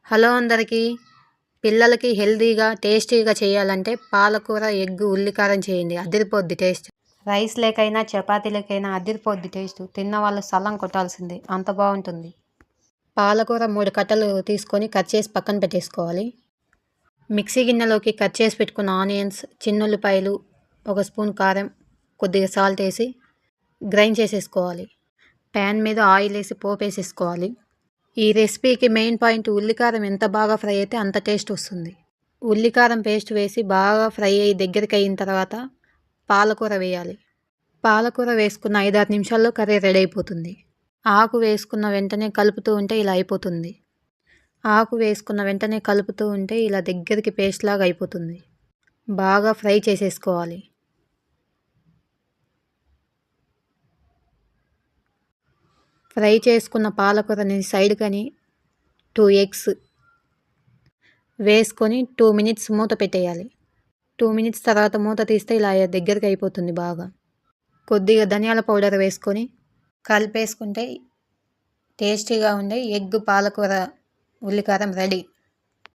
Hello అందరికీ. పిల్లలకి హెల్తీగా టేస్టీగా చేయాలంటే పాలకూర ఎగ్గు ఉల్లికారం చేయండి, అదిరిపోద్ది టేస్ట్. రైస్ లేకైనా చపాతీలకైనా అదిరిపోద్ది టేస్ట్. తిన్న వాళ్ళు సల్లం కొట్టాల్సిందే, అంత బాగుంటుంది. పాలకూర 3 కట్టలు తీసుకొని కట్ చేసి పక్కన పెట్టేసుకోవాలి. మిక్సీ గిన్నెలోకి కట్ చేసి పెట్టుకున్న ఆనియన్స్, చిన్నుల్లిపాయలు, 1 స్పూన్ కారం, కొద్దిగా సాల్ట్ వేసి గ్రైండ్ చేసేసుకోవాలి. ప్యాన్ మీద ఆయిల్ వేసి పోపు వేసేసుకోవాలి. ఈ రెసిపీకి మెయిన్ పాయింట్ ఉల్లికారం ఎంత బాగా ఫ్రై అయితే అంత టేస్ట్ వస్తుంది. ఉల్లికారం పేస్ట్ వేసి బాగా ఫ్రై అయ్యి దగ్గరికి అయిన తర్వాత పాలకూర వేయాలి. పాలకూర వేసుకున్న 5-6 నిమిషాల్లో కర్రీ రెడీ అయిపోతుంది. ఆకు వేసుకున్న వెంటనే కలుపుతూ ఉంటే ఇలా అయిపోతుంది. ఆకు వేసుకున్న వెంటనే కలుపుతూ ఉంటే ఇలా దగ్గరికి పేస్ట్ లాగా అయిపోతుంది. బాగా ఫ్రై చేసేసుకోవాలి. ఫ్రై చేసుకున్న పాలకూరని సైడ్ కని 2 ఎగ్స్ వేసుకొని 2 మినిట్స్ మూత పెట్టేయాలి. 2 మినిట్స్ తర్వాత మూత తీస్తే ఇలా దగ్గరికి అయిపోతుంది బాగా. కొద్దిగా ధనియాల పౌడర్ వేసుకొని కలిపేసుకుంటే టేస్టీగా ఉండే ఎగ్ పాలకూర ఉల్లికారం రెడీ.